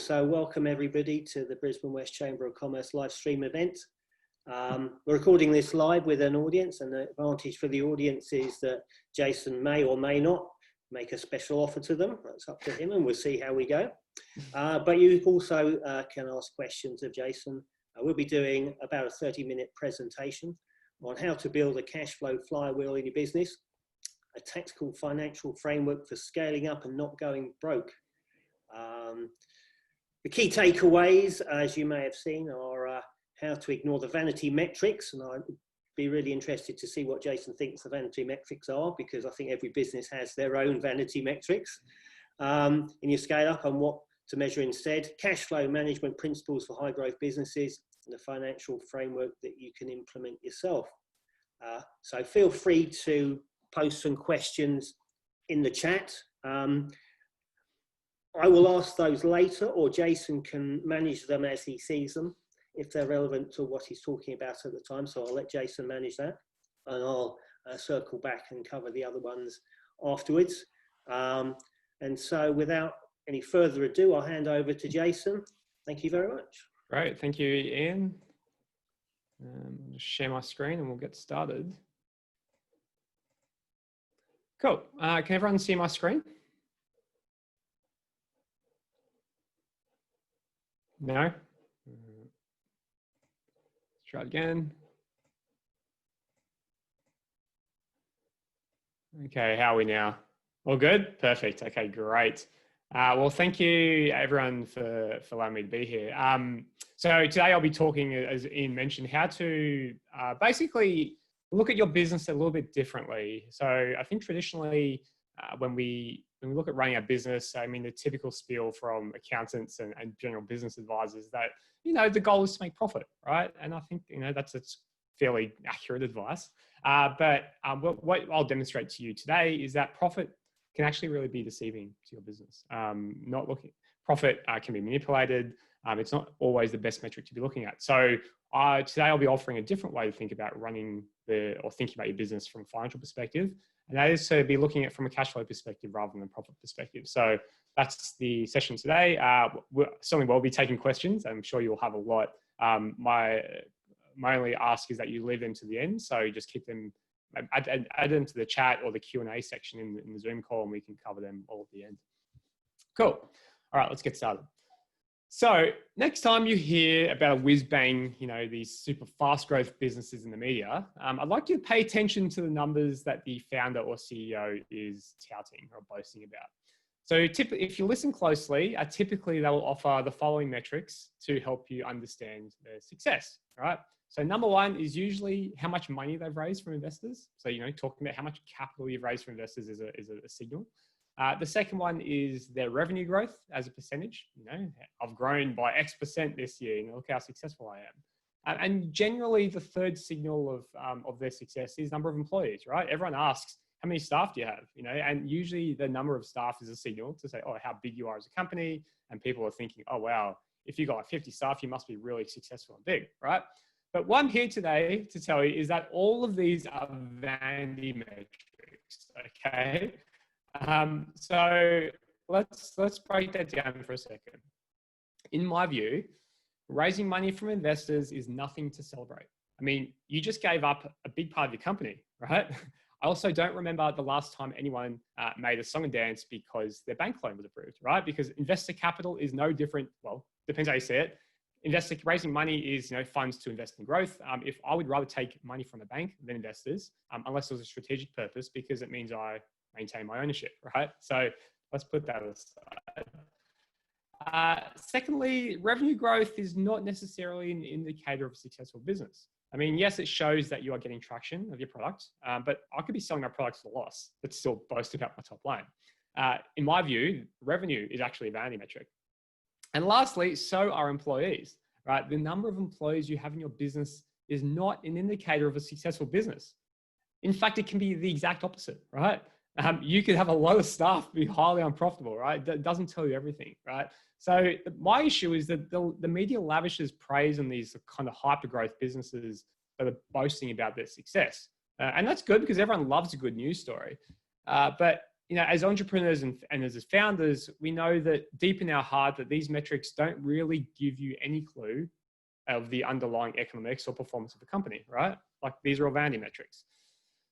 So welcome everybody to the Brisbane West Chamber of Commerce live stream event. We're recording this live with an audience, and the advantage for the audience is that Jason may or may not make a special offer to them. That's up to him, and we'll see how we go. But you also can ask questions of Jason. We'll be doing about a 30-minute presentation on how to build a cash flow flywheel in your business, a tactical financial framework for scaling up and not going broke. The key takeaways, as you may have seen, are how to ignore the vanity metrics, and I'd be really interested to see what Jason thinks the vanity metrics are, because I think every business has their own vanity metrics in your scale up, and what to measure instead. Cash flow management principles for high growth businesses, and a financial framework that you can implement yourself. So feel free to post some questions in the chat. I will ask those later, or Jason can manage them as he sees them, if they're relevant to what he's talking about at the time. So I'll let Jason manage that, and I'll circle back and cover the other ones afterwards. And so without any further ado, I'll hand over to Jason. Thank you very much. Great, thank you, Ian. I'll just share my screen and we'll get started. Cool, can everyone see my screen? No? Let's try it again. Okay, how are we now? All good? Perfect. Okay, great. Well, thank you everyone for allowing me to be here. So today I'll be talking, as Ian mentioned, how to basically look at your business a little bit differently. So I think traditionally when we look at running our business, I mean, the typical spiel from accountants and general business advisors that, you know, the goal is to make profit, right? And I think, you know, that's fairly accurate advice. But what I'll demonstrate to you today is that profit can actually really be deceiving to your business. Profit can be manipulated. It's not always the best metric to be looking at. So today I'll be offering a different way to think about running or thinking about your business from a financial perspective. And that is to be looking at it from a cash flow perspective rather than a profit perspective. So that's the session today. Certainly we'll be taking questions. I'm sure you'll have a lot. My only ask is that you leave them to the end. So just keep them, add them to the chat or the Q&A section in the Zoom call, and we can cover them all at the end. Cool. All right, let's get started. So next time you hear about a whiz bang, you know, these super fast growth businesses in the media, I'd like you to pay attention to the numbers that the founder or CEO is touting or boasting about. So if you listen closely, typically they will offer the following metrics to help you understand their success, right? So number one is usually how much money they've raised from investors. So, you know, talking about how much capital you've raised from investors is a signal. The second one is their revenue growth as a percentage. You know, I've grown by X% this year. You know, look how successful I am. And generally, the third signal of their success is number of employees. Right? Everyone asks, how many staff do you have? You know, and usually the number of staff is a signal to say, oh, how big you are as a company. And people are thinking, oh wow, if you got like 50 staff, you must be really successful and big, right? But what I'm here today to tell you is that all of these are vanity metrics. Okay. So let's break that down for a second. In my view, raising money from investors is nothing to celebrate. I mean, you just gave up a big part of your company, right? I also don't remember the last time anyone made a song and dance because their bank loan was approved, right? Because investor capital is no different. Well, depends how you see it. Raising money is, you know, funds to invest in growth. If I would rather take money from a bank than investors, unless there's a strategic purpose, because it means I maintain my ownership, right? So let's put that aside. Secondly, revenue growth is not necessarily an indicator of a successful business. I mean, yes, it shows that you are getting traction of your product, but I could be selling my products at a loss, but still boast about my top line. In my view, revenue is actually a vanity metric. And lastly, so are employees, right? The number of employees you have in your business is not an indicator of a successful business. In fact, it can be the exact opposite, right? You could have a lot of staff be highly unprofitable, right? That doesn't tell you everything, right? So my issue is that the media lavishes praise on these kind of hyper growth businesses that are boasting about their success. And that's good because everyone loves a good news story. But as entrepreneurs and as founders, we know that deep in our heart that these metrics don't really give you any clue of the underlying economics or performance of the company, right? Like these are all vanity metrics.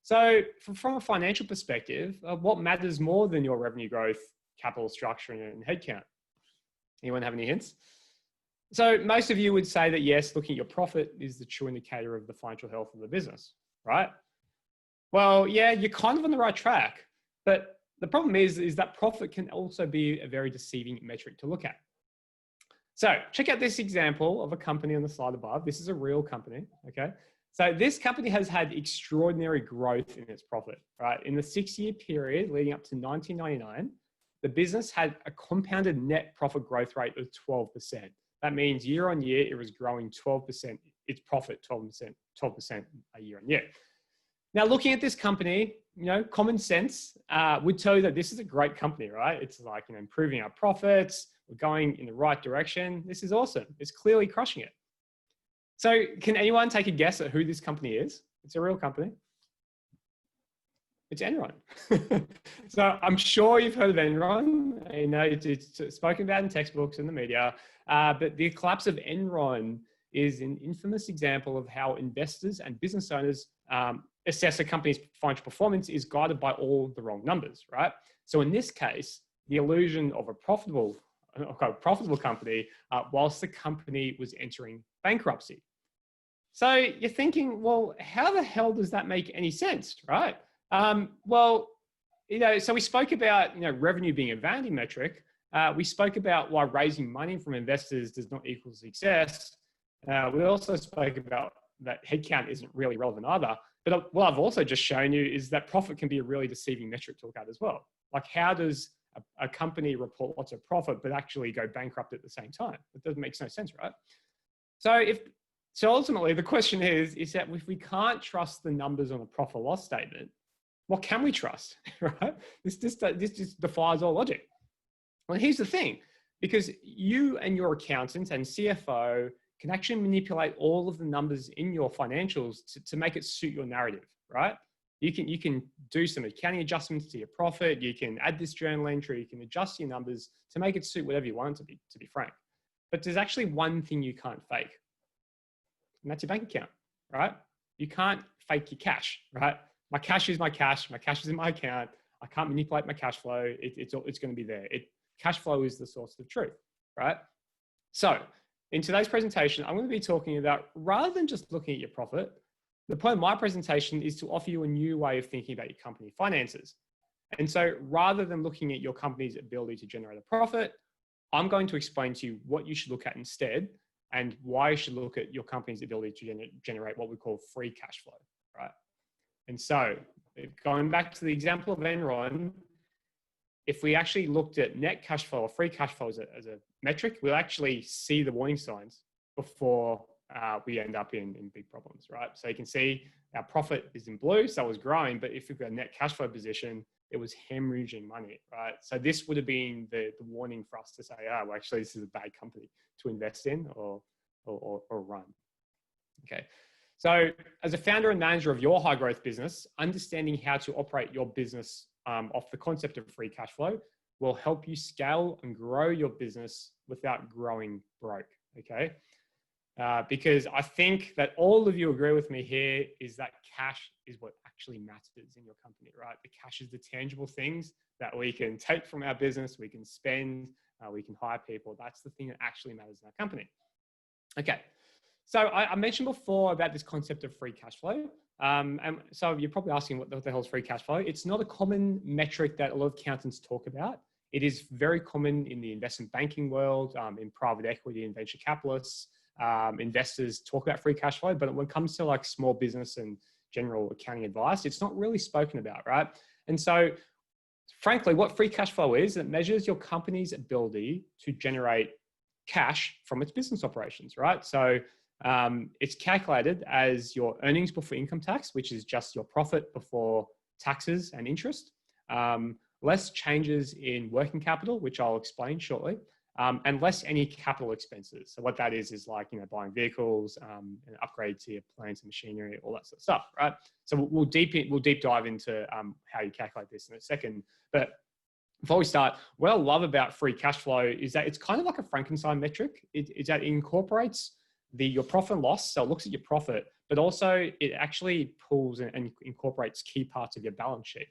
So from a financial perspective, what matters more than your revenue growth, capital structure, and headcount? Anyone have any hints? So most of you would say that yes, looking at your profit is the true indicator of the financial health of the business, right? Well, yeah, you're kind of on the right track, but the problem is that profit can also be a very deceiving metric to look at. So check out this example of a company on the slide above. This is a real company, okay? So this company has had extraordinary growth in its profit, right? In the 6-year period leading up to 1999, the business had a compounded net profit growth rate of 12%. That means year on year, it was growing 12%, its profit 12% a year on year. Now, looking at this company, common sense would tell you that this is a great company, right? It's like, improving our profits. We're going in the right direction. This is awesome. It's clearly crushing it. So can anyone take a guess at who this company is? It's a real company. It's Enron. So I'm sure you've heard of Enron. It's spoken about in textbooks and the media, but the collapse of Enron is an infamous example of how investors and business owners assess a company's financial performance is guided by all the wrong numbers, right? So in this case, the illusion of a profitable company whilst the company was entering bankruptcy. So you're thinking, well, how the hell does that make any sense, right? So we spoke about, revenue being a vanity metric. We spoke about why raising money from investors does not equal success. We also spoke about that headcount isn't really relevant either. But what I've also just shown you is that profit can be a really deceiving metric to look at as well. Like, how does a company report lots of profit but actually go bankrupt at the same time? It doesn't make no sense, right? So ultimately, the question is that if we can't trust the numbers on a profit or loss statement, what can we trust, right? This just defies all logic. Well, here's the thing, because you and your accountant and CFO can actually manipulate all of the numbers in your financials to make it suit your narrative, right? You can do some accounting adjustments to your profit. You can add this journal entry. You can adjust your numbers to make it suit whatever you want it to be frank. But there's actually one thing you can't fake, and that's your bank account, right? You can't fake your cash, right? My cash is my cash. My cash is in my account. I can't manipulate my cash flow. It's going to be there. Cash flow is the source of truth, right? So in today's presentation, I'm going to be talking about, rather than just looking at your profit, the point of my presentation is to offer you a new way of thinking about your company finances. And so rather than looking at your company's ability to generate a profit, I'm going to explain to you what you should look at instead and why you should look at your company's ability to generate what we call free cash flow, right? And so going back to the example of Enron, if we actually looked at net cash flow or free cash flow as a metric, we'll actually see the warning signs before we end up in big problems, right? So you can see our profit is in blue, so it was growing, but if we've got a net cash flow position, it was hemorrhaging money, right? So this would have been the warning for us to say, well, actually, this is a bad company to invest in or run. Okay. So as a founder and manager of your high growth business, understanding how to operate your business off the concept of free cash flow will help you scale and grow your business without growing broke, okay? Because I think that all of you agree with me here is that cash is what actually matters in your company, right? The cash is the tangible things that we can take from our business, we can spend, we can hire people. That's the thing that actually matters in our company. Okay. So I mentioned before about this concept of free cash flow. And so you're probably asking what the hell is free cash flow? It's not a common metric that a lot of accountants talk about. It is very common in the investment banking world, in private equity and venture capitalists. Investors talk about free cash flow, but when it comes to like small business and general accounting advice, it's not really spoken about, right? And so frankly, what free cash flow is, it measures your company's ability to generate cash from its business operations, right? So it's calculated as your earnings before income tax, which is just your profit before taxes and interest, less changes in working capital, which I'll explain shortly, and less any capital expenses. So what that is like, buying vehicles, and upgrade to your plants and machinery, all that sort of stuff, right? So we'll deep dive into how you calculate this in a second. But before we start, what I love about free cash flow is that it's kind of like a Frankenstein metric. It's that it incorporates your profit and loss. So it looks at your profit, but also it actually pulls and incorporates key parts of your balance sheet.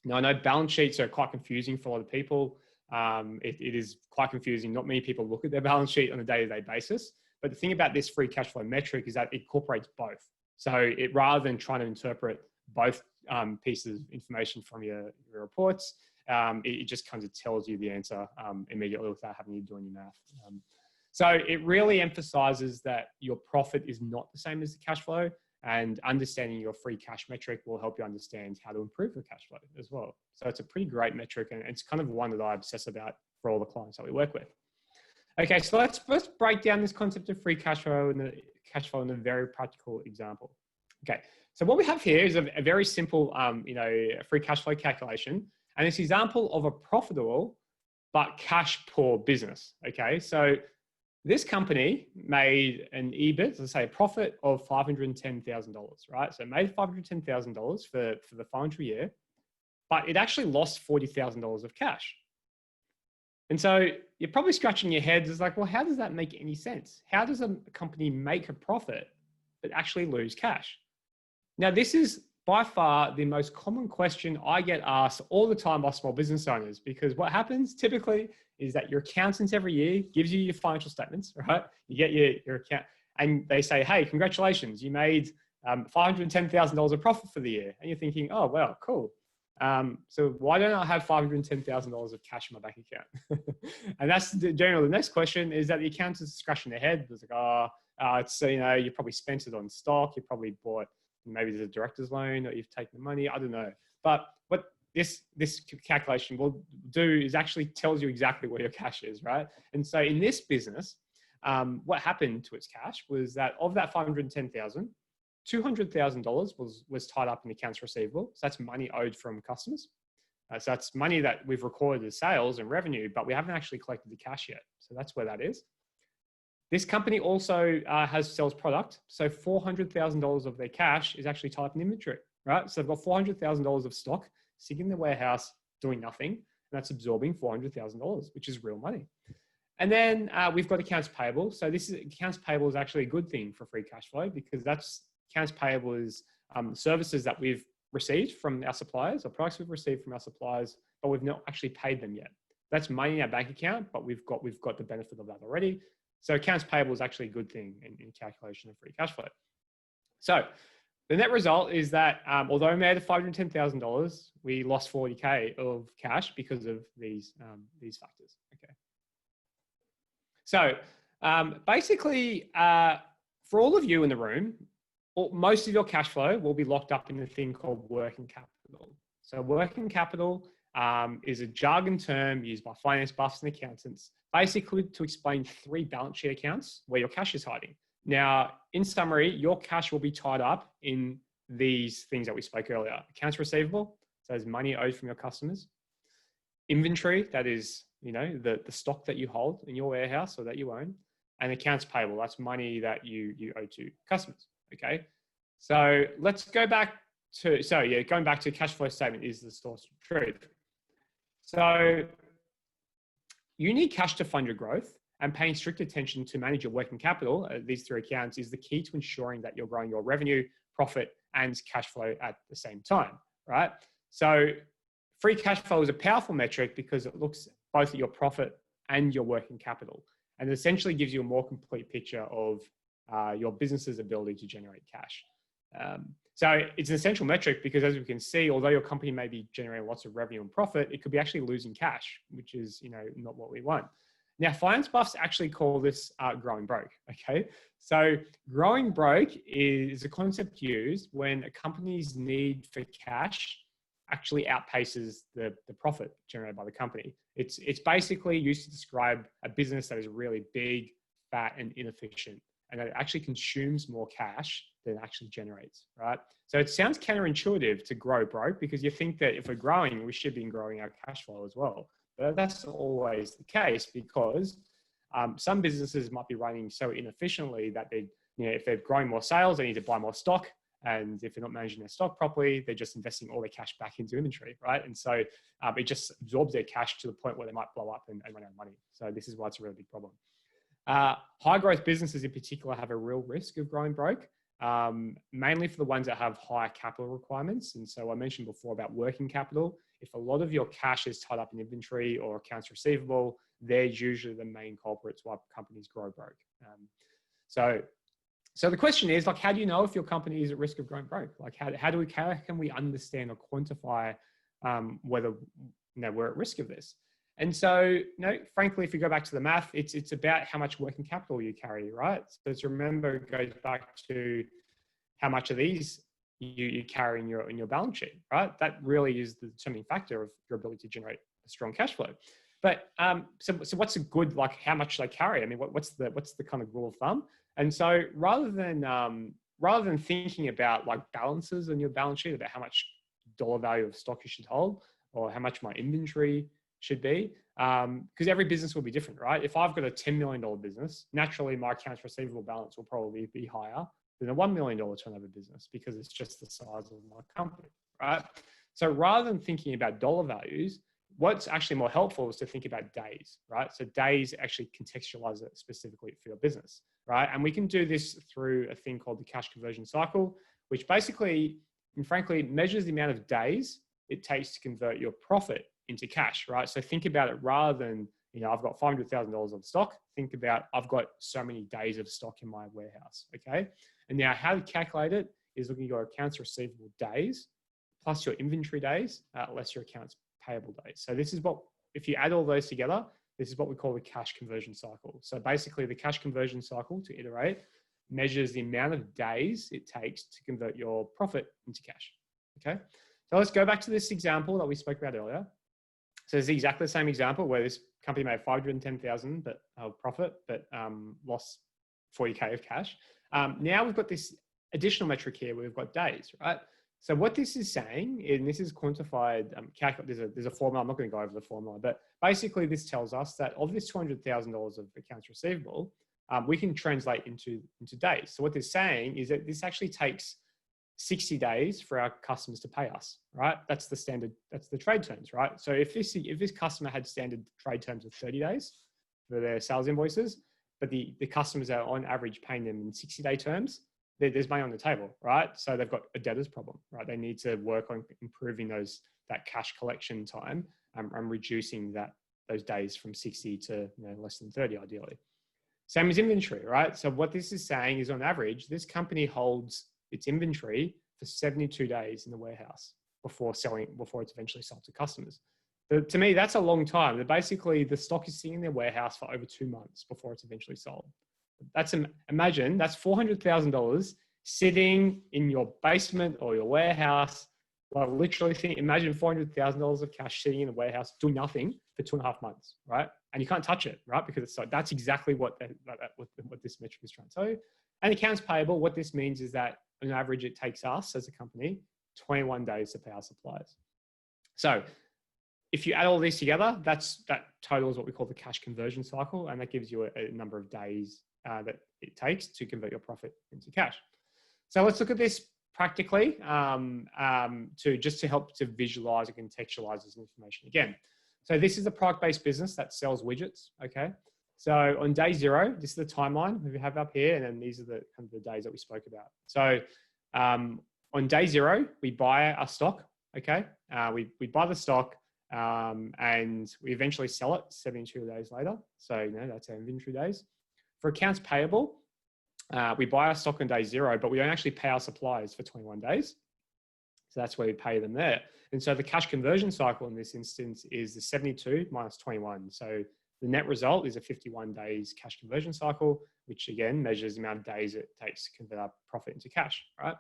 Now, I know balance sheets are quite confusing for a lot of people. It is quite confusing. Not many people look at their balance sheet on a day-to-day basis. But the thing about this free cash flow metric is that it incorporates both. So rather than trying to interpret both pieces of information from your reports, it just kind of tells you the answer immediately without having you doing your math. So it really emphasizes that your profit is not the same as the cash flow, and understanding your free cash metric will help you understand how to improve your cash flow as well. So it's a pretty great metric, and it's kind of one that I obsess about for all the clients that we work with. Okay, so let's first break down this concept of free cash flow in a very practical example. Okay, so what we have here is a very simple, free cash flow calculation, and it's an example of a profitable but cash poor business. Okay, so this company made an EBIT, let's say a profit of $510,000, right? So it made $510,000 for the financial year, but it actually lost $40,000 of cash. And so you're probably scratching your head. It's like, well, how does that make any sense? How does a company make a profit but actually lose cash? Now, this is by far the most common question I get asked all the time by small business owners, because what happens typically is that your accountant every year gives you your financial statements, right? You get your account and they say, hey, congratulations, you made $510,000 of profit for the year. And you're thinking, oh, well, cool. So why don't I have $510,000 of cash in my bank account? And that's generally the next question, is that the accountant's scratching their head. It's like, it's, you probably spent it on stock. You probably bought, maybe there's a director's loan, or you've taken the money. I don't know. But what this calculation will do is actually tells you exactly where your cash is, right? And so in this business, what happened to its cash was that of that $510,000, $200,000 was tied up in accounts receivable. So that's money owed from customers. So that's money that we've recorded as sales and revenue, but we haven't actually collected the cash yet. So that's where that is. This company also sells product. So $400,000 of their cash is actually tied up in inventory, right? So they've got $400,000 of stock sitting in the warehouse doing nothing. And that's absorbing $400,000, which is real money. And then we've got accounts payable. So accounts payable is actually a good thing for free cash flow, because accounts payable is services that we've received from our suppliers, or products we've received from our suppliers, but we've not actually paid them yet. That's money in our bank account, but we've got the benefit of that already. So accounts payable is actually a good thing in calculation of free cash flow. So the net result is that although we made $510,000, we lost $40K of cash because of these factors. Okay. So basically, for all of you in the room, most of your cash flow will be locked up in a thing called working capital. So working capital is a jargon term used by finance buffs and accountants, basically to explain 3 balance sheet accounts where your cash is hiding. Now, in summary, your cash will be tied up in these things that we spoke earlier. Accounts receivable, so there's money owed from your customers. Inventory, that is, the stock that you hold in your warehouse or that you own. And accounts payable, that's money that you owe to customers, okay? So let's go back to, going back to cash flow statement is the source of truth. So you need cash to fund your growth, and paying strict attention to manage your working capital, these 3 accounts, is the key to ensuring that you're growing your revenue, profit, and cash flow at the same time, right? So free cash flow is a powerful metric because it looks both at your profit and your working capital, and it essentially gives you a more complete picture of your business's ability to generate cash. So it's an essential metric because, as we can see, although your company may be generating lots of revenue and profit, it could be actually losing cash, which is, not what we want. Now, finance buffs actually call this growing broke, okay? So growing broke is a concept used when a company's need for cash actually outpaces the profit generated by the company. It's basically used to describe a business that is really big, fat, and inefficient, and it actually consumes more cash than it actually generates, right? So it sounds counterintuitive to grow broke, because you think that if we're growing, we should be growing our cash flow as well. But that's not always the case because some businesses might be running so inefficiently that they, if they're growing more sales, they need to buy more stock. And if they're not managing their stock properly, they're just investing all their cash back into inventory, right? And so it just absorbs their cash to the point where they might blow up and run out of money. So this is why it's a really big problem. High growth businesses in particular have a real risk of growing broke, mainly for the ones that have higher capital requirements. And so I mentioned before about working capital. If a lot of your cash is tied up in inventory or accounts receivable, they're usually the main culprits why companies grow broke. So the question is, like, how do you know if your company is at risk of going broke? Like, how can we understand or quantify whether we're at risk of this? And so, frankly, if you go back to the math, it's about how much working capital you carry, right? So to remember, it goes back to how much of these you carry in your balance sheet, right? That really is the determining factor of your ability to generate a strong cash flow. But so what's a good, like, how much they carry? I mean, what's the kind of rule of thumb? And so rather than thinking about like balances on your balance sheet about how much dollar value of stock you should hold or how much my inventory should be, because every business will be different, right? If I've got a $10 million business, naturally my accounts receivable balance will probably be higher than a $1 million turnover business because it's just the size of my company, right? So rather than thinking about dollar values, what's actually more helpful is to think about days, right? So days actually contextualize it specifically for your business, right? And we can do this through a thing called the cash conversion cycle, which basically, and frankly, measures the amount of days it takes to convert your profit into cash, right? So think about it rather than, I've got $500,000 of stock. Think about, I've got so many days of stock in my warehouse, okay? And now how to calculate it is looking at your accounts receivable days plus your inventory days, less your accounts payable days. So this is what, if you add all those together, this is what we call the cash conversion cycle. So basically the cash conversion cycle, to iterate, measures the amount of days it takes to convert your profit into cash, okay? So let's go back to this example that we spoke about earlier. So it's exactly the same example where this company made $510,000 profit, but lost $40K of cash. Now we've got this additional metric here where we've got days, right? So what this is saying, and this is quantified, there's a formula, I'm not going to go over the formula, but basically this tells us that of this $200,000 of accounts receivable, we can translate into days. So what they're saying is that this actually takes 60 days for our customers to pay us, right? That's the standard, that's the trade terms, right? So if this customer had standard trade terms of 30 days for their sales invoices, but the customers are on average paying them in 60-day terms, there's money on the table, right? So they've got a debtors problem, right? They need to work on improving that cash collection time and reducing those days from 60 to less than 30 ideally. Same as inventory, right? So what this is saying is on average, this company holds its inventory for 72 days in the warehouse before it's eventually sold to customers. But to me, that's a long time. Basically, the stock is sitting in their warehouse for over 2 months before it's eventually sold. Imagine that's $400,000 sitting in your basement or your warehouse. Well, literally imagine $400,000 of cash sitting in a warehouse doing nothing for 2.5 months, right? And you can't touch it, right? Because that's exactly what this metric is trying to tell you. And accounts payable, what this means is that on average, it takes us as a company 21 days to pay our suppliers. So if you add all these together, that total is what we call the cash conversion cycle. And that gives you a number of days that it takes to convert your profit into cash. So let's look at this practically to help to visualize and contextualize this information again. So this is a product-based business that sells widgets, okay? So on day 0, this is the timeline we have up here, and then these are the kind of the days that we spoke about. So on day 0, we buy our stock, okay? We buy the stock and we eventually sell it 72 days later. So that's our inventory days. For accounts payable, we buy our stock on day 0, but we don't actually pay our suppliers for 21 days. So that's where we pay them there. And so the cash conversion cycle in this instance is the 72 minus 21. So the net result is a 51 days cash conversion cycle, which again measures the amount of days it takes to convert our profit into cash, right?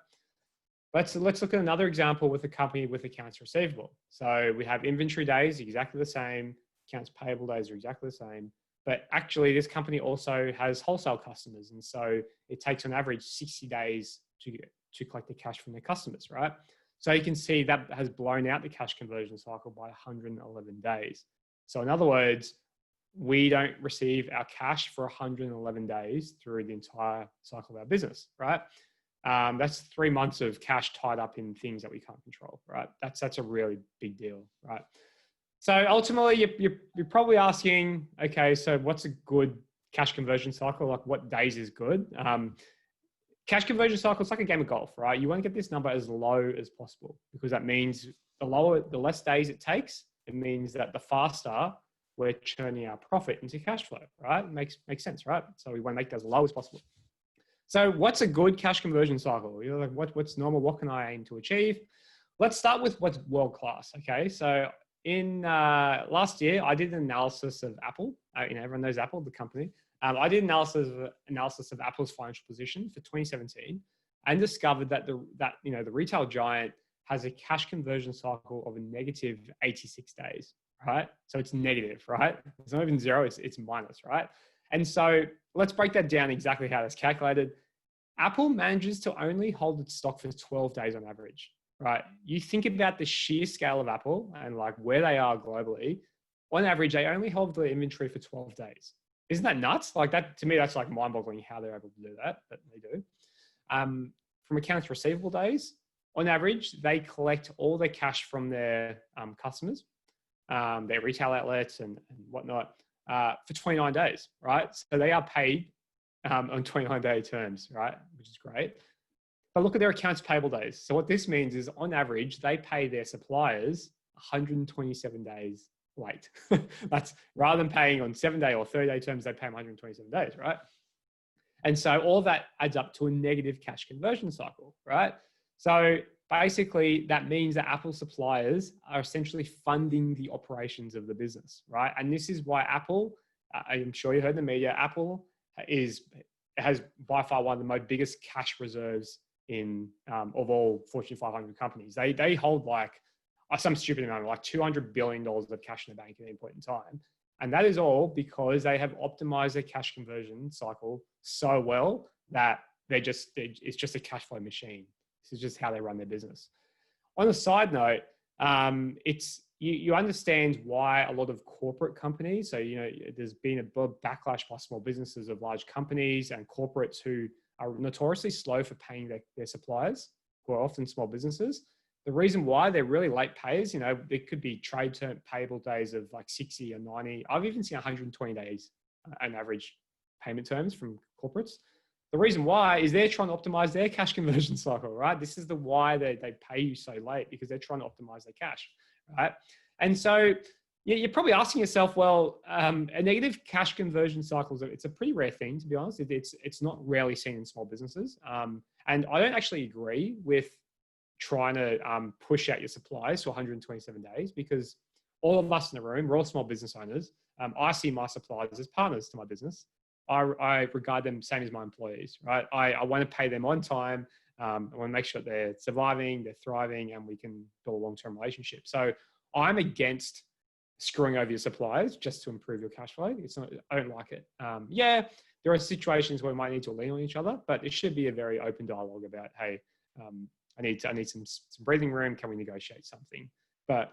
Let's look at another example with a company with accounts receivable. So we have inventory days exactly the same, accounts payable days are exactly the same, but actually this company also has wholesale customers. And so it takes on average 60 days to collect the cash from their customers, right? So you can see that has blown out the cash conversion cycle by 111 days. So in other words, we don't receive our cash for 111 days through the entire cycle of our business, right? That's 3 months of cash tied up in things that we can't control, right? That's a really big deal, right? So ultimately, you're probably asking, okay, so what's a good cash conversion cycle? Like, what days is good? Cash conversion cycle, it's like a game of golf, right? You want to get this number as low as possible, because that means the less days it takes, it means that the faster we're churning our profit into cash flow, right? Makes sense, right? So we want to make that as low as possible. So what's a good cash conversion cycle? You're like, what's normal? What can I aim to achieve? Let's start with what's world-class, okay? So in last year, I did an analysis of Apple. Everyone knows Apple, the company. I did analysis of Apple's financial position for 2017 and discovered that the retail giant has a cash conversion cycle of a negative 86 days, right? So it's negative, right? It's not even zero, it's minus, right? And so let's break that down exactly how that's calculated. Apple manages to only hold its stock for 12 days on average, right? You think about the sheer scale of Apple and like where they are globally. On average, they only hold the inventory for 12 days. Isn't that nuts? Like that, to me, that's like mind-boggling how they're able to do that, but they do. From accounts receivable days, on average, they collect all their cash from their customers, their retail outlets and whatnot, for 29 days, right? So they are paid on 29-day terms, right? Which is great. But look at their accounts payable days. So what this means is on average, they pay their suppliers 127 days late. That's rather than paying on 7-day or 30-day terms, they pay them 127 days, right? And so all that adds up to a negative cash conversion cycle, right? So basically that means that Apple suppliers are essentially funding the operations of the business, right? And this is why Apple, I'm sure you heard in the media, Apple has by far one of the most biggest cash reserves of all Fortune 500 companies. They hold like some stupid amount, like $200 billion of cash in the bank at any point in time. And that is all because they have optimized their cash conversion cycle so well that it's just a cash flow machine. This is just how they run their business. On a side note, you understand why a lot of corporate companies, so there's been a backlash by small businesses of large companies and corporates who are notoriously slow for paying their suppliers, who are often small businesses. The reason why they're really late payers, there could be trade term payable days of like 60 or 90. I've even seen 120 days on average payment terms from corporates. The reason why is they're trying to optimize their cash conversion cycle, right? This is why they pay you so late, because they're trying to optimize their cash, right? And so you're probably asking yourself, well, a negative cash conversion cycle, it's a pretty rare thing, to be honest. It's not rarely seen in small businesses. And I don't actually agree with trying to push out your suppliers to 127 days, because all of us in the room, we're all small business owners. I see my suppliers as partners to my business. I regard them same as my employees, right? I want to pay them on time. I want to make sure they're surviving, they're thriving, and we can build a long-term relationship. So I'm against screwing over your suppliers just to improve your cash flow. I don't like it. Yeah, there are situations where we might need to lean on each other, but it should be a very open dialogue about, hey, I need some breathing room. Can we negotiate something? But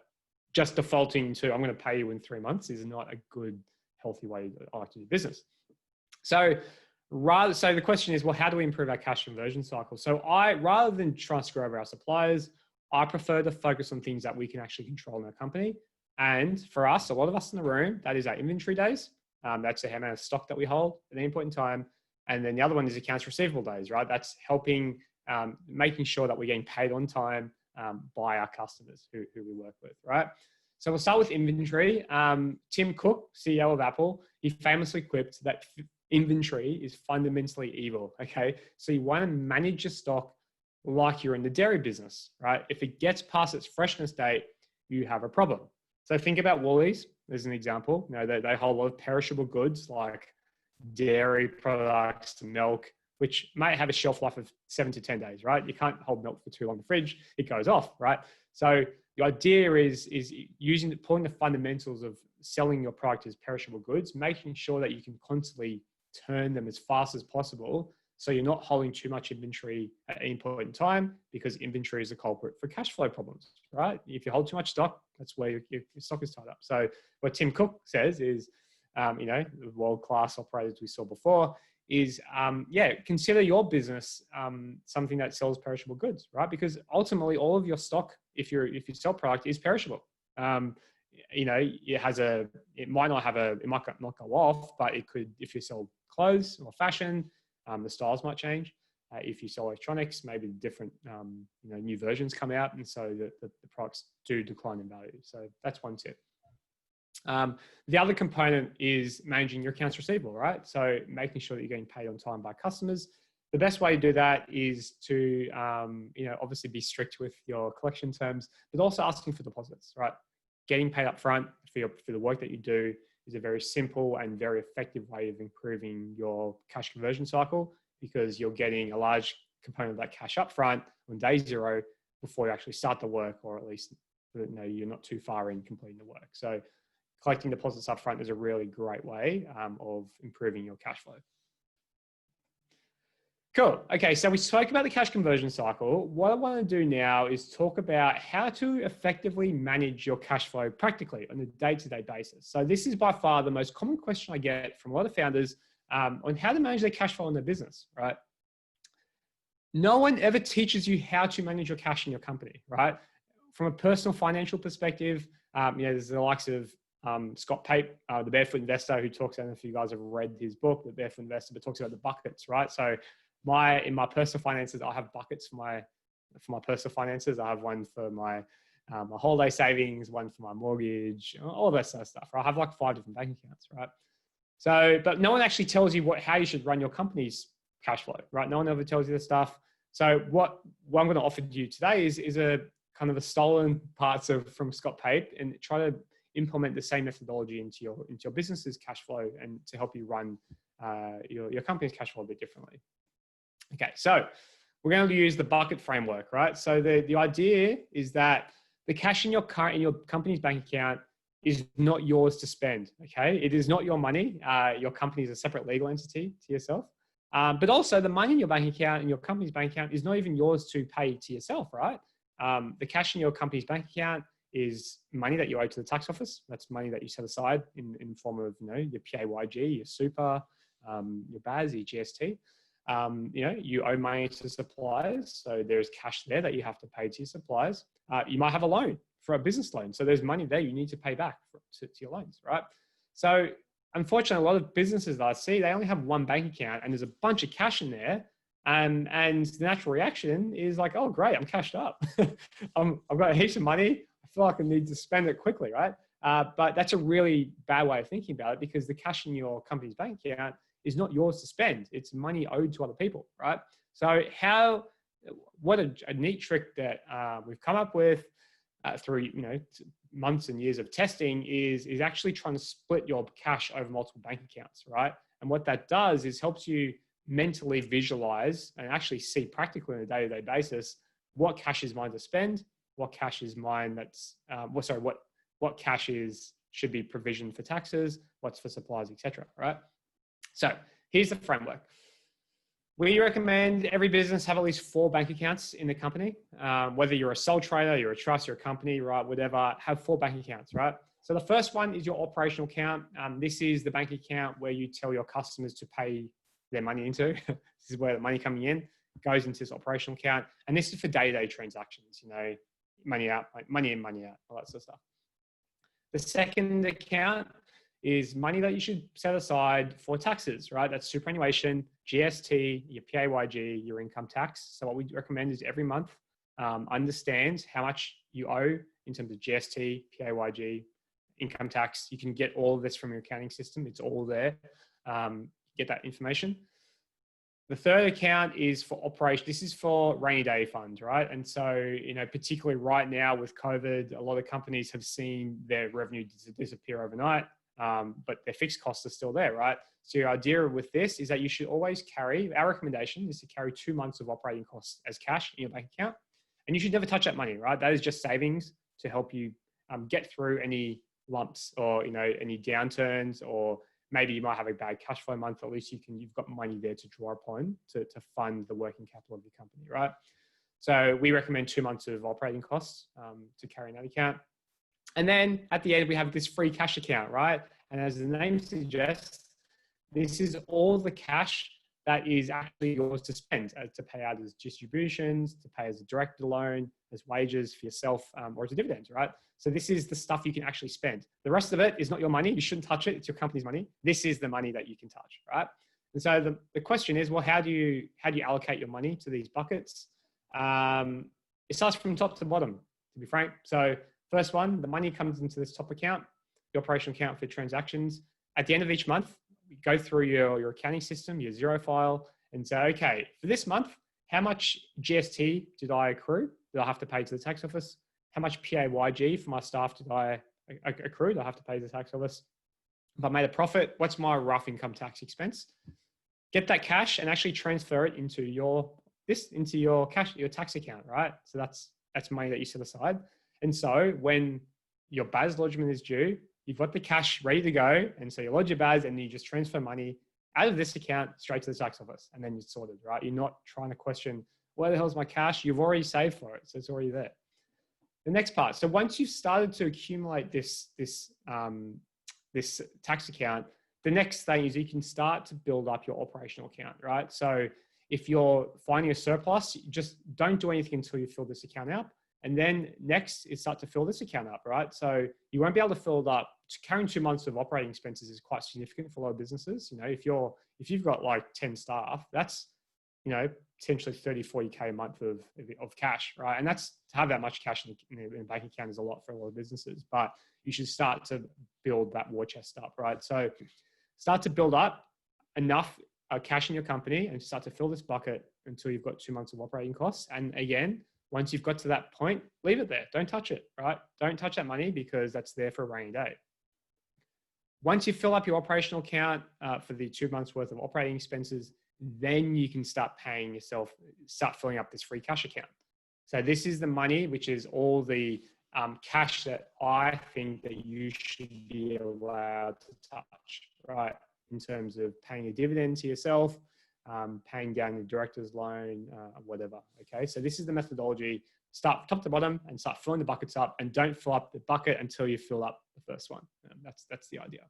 just defaulting to, I'm going to pay you in 3 months is not a good, healthy way I like to do business. So the question is, well, how do we improve our cash conversion cycle? So rather than trying to screw over our suppliers, I prefer to focus on things that we can actually control in our company. And for us, a lot of us in the room, that is our inventory days. That's the amount of stock that we hold at any point in time. And then the other one is accounts receivable days, right? That's helping, making sure that we're getting paid on time by our customers who we work with, right? So we'll start with inventory. Tim Cook, CEO of Apple, he famously quipped that inventory is fundamentally evil, okay? So you want to manage your stock like you're in the dairy business, right? If it gets past its freshness date, you have a problem. So think about Woolies as an example. They hold a lot of perishable goods like dairy products, milk, which might have a shelf life of 7 to 10 days, right? You can't hold milk for too long in the fridge. It goes off, right? So the idea is pulling the fundamentals of selling your product as perishable goods, making sure that you can constantly turn them as fast as possible So you're not holding too much inventory at any point in time, because inventory is a culprit for cash flow problems, right? If you hold too much stock, that's where your stock is tied up. So what Tim Cook says is, the world-class operators we saw before is, consider your business something that sells perishable goods, right? Because ultimately all of your stock, if you sell product, is perishable. It might not go off, but it could, if you sell clothes or fashion, the styles might change. If you sell electronics, maybe different, new versions come out, and so the products do decline in value. So that's one tip. The other component is managing your accounts receivable, right? So making sure that you're getting paid on time by customers. The best way to do that is to, obviously be strict with your collection terms, but also asking for deposits, right? Getting paid up front for the work that you do is a very simple and very effective way of improving your cash conversion cycle, because you're getting a large component of that cash up front on day zero before you actually start the work, or at least you're not too far in completing the work. So collecting deposits up front is a really great way of improving your cash flow. Cool. Okay, so we spoke about the cash conversion cycle. What I want to do now is talk about how to effectively manage your cash flow practically on a day-to-day basis. So this is by far the most common question I get from a lot of founders on how to manage their cash flow in their business, right? No one ever teaches you how to manage your cash in your company, right? From a personal financial perspective, there's the likes of Scott Pape, the Barefoot Investor, who talks, I don't know if you guys have read his book, The Barefoot Investor, but talks about the buckets, right? So in my personal finances, I have buckets for my personal finances. I have one for my holiday savings, one for my mortgage, all that sort of stuff. Right? I have like 5 different bank accounts, right? So, but no one actually tells you how you should run your company's cash flow, right? No one ever tells you this stuff. So what I'm going to offer you today is a kind of a stolen parts from Scott Pape, and try to implement the same methodology into your business's cash flow, and to help you run your company's cash flow a bit differently. Okay, so we're going to use the bucket framework, right? So the idea is that the cash in your company's bank account is not yours to spend, okay? It is not your money. Your company is a separate legal entity to yourself. But also the money in your bank account and your company's bank account is not even yours to pay to yourself, right? The cash in your company's bank account is money that you owe to the tax office. That's money that you set aside in form of, your PAYG, your super, your BAS, your GST. You owe money to suppliers, so there's cash there that you have to pay to your suppliers. You might have a loan for a business loan, so there's money there you need to pay back to your loans, right? So unfortunately, a lot of businesses that I see, they only have one bank account, and there's a bunch of cash in there, and the natural reaction is like, oh great, I'm cashed up. I've got heaps of money. I feel like I need to spend it quickly, right? But that's a really bad way of thinking about it, because the cash in your company's bank account is not yours to spend. It's money owed to other people, right? So what a neat trick that we've come up with through months and years of testing is actually trying to split your cash over multiple bank accounts, right? And what that does is helps you mentally visualize and actually see practically on a day-to-day basis what cash is mine to spend, what cash is mine what cash should be provisioned for taxes, what's for supplies, etc. Right? So here's the framework. We recommend every business have at least 4 bank accounts in the company. Whether you're a sole trader, you're a trust, you're a company, right? Whatever, have 4 bank accounts, right? So the first one is your operational account. This is the bank account where you tell your customers to pay their money into. This is where the money coming in goes into this operational account. And this is for day-to-day transactions, money out, money in, money out, all that sort of stuff. The second account is money that you should set aside for taxes, right? That's superannuation, GST, your PAYG, your income tax. So what we recommend is every month, understand how much you owe in terms of GST, PAYG, income tax. You can get all of this from your accounting system. It's all there. Get that information. The third account is for operation. This is for rainy day funds, right? And so, particularly right now with COVID, a lot of companies have seen their revenue disappear overnight, but their fixed costs are still there, right? So your idea with this is that you should always carry, our recommendation is to carry 2 months of operating costs as cash in your bank account. And you should never touch that money, right? That is just savings to help you get through any lumps or, any downturns, or maybe you might have a bad cash flow month. At least you've got money there to draw upon to fund the working capital of your company, right? So we recommend 2 months of operating costs to carry in that account. And then at the end, we have this free cash account, right? And as the name suggests, this is all the cash that is actually yours to spend, to pay out as distributions, to pay as a director loan, as wages for yourself, or as a dividends, right? So this is the stuff you can actually spend. The rest of it is not your money. You shouldn't touch it. It's your company's money. This is the money that you can touch, right? And so the question is, well, how do you allocate your money to these buckets? It starts from top to bottom, to be frank. So first one, the money comes into this top account, the operational account for transactions. At the end of each month, you go through your accounting system, your Xero file, and say, okay, for this month, how much GST did I accrue? Did I have to pay to the tax office? How much PAYG for my staff did I accrue? Did I have to pay to the tax office? If I made a profit, what's my rough income tax expense? Get that cash and actually transfer it into your tax account, right? So that's money that you set aside. And so when your BAS lodgement is due, you've got the cash ready to go. And so you lodge your BAS and you just transfer money out of this account straight to the tax office, and then you're sorted, right? You're not trying to question, where the hell's my cash? You've already saved for it. So it's already there. The next part. So once you've started to accumulate this tax account, the next thing is you can start to build up your operational account, right? So if you're finding a surplus, just don't do anything until you fill this account up. And then next is start to fill this account up, right? So you won't be able to fill it up. Carrying 2 months of operating expenses is quite significant for a lot of businesses. You know, if you've got like 10 staff, that's, you know, potentially 30, 40K a month of cash, right? And that's, to have that much cash in a bank account is a lot for a lot of businesses, but you should start to build that war chest up, right? So start to build up enough cash in your company and start to fill this bucket until you've got 2 months of operating costs. And again, once you've got to that point, leave it there. Don't touch it, right? Don't touch that money because that's there for a rainy day. Once you fill up your operational account for the 2 months worth of operating expenses, then you can start paying yourself, start filling up this free cash account. So this is the money, which is all the cash that I think that you should be allowed to touch, right? In terms of paying a dividend to yourself, paying down your director's loan, whatever. Okay, so this is the methodology. Start top to bottom and start filling the buckets up, and don't fill up the bucket until you fill up the first one. That's the idea.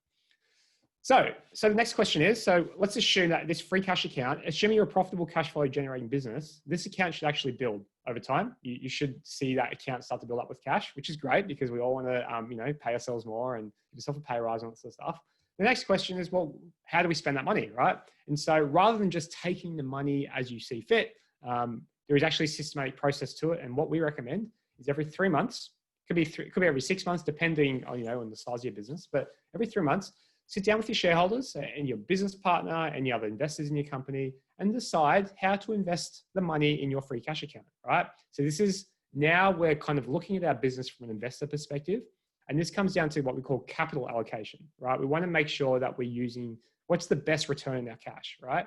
So the next question is, so let's assume that this free cash account, assuming you're a profitable cash flow generating business, this account should actually build over time. You should see that account start to build up with cash, which is great because we all want to, pay ourselves more and give yourself a pay rise and all that sort of stuff. The next question is, well, how do we spend that money, right? And so rather than just taking the money as you see fit, there is actually a systematic process to it. And what we recommend is every 3 months, could be every 6 months, depending on, on the size of your business, but every 3 months, sit down with your shareholders and your business partner and the other investors in your company and decide how to invest the money in your free cash account, right? So this is, now we're kind of looking at our business from an investor perspective. And this comes down to what we call capital allocation, right? We want to make sure that we're using what's the best return on our cash, right?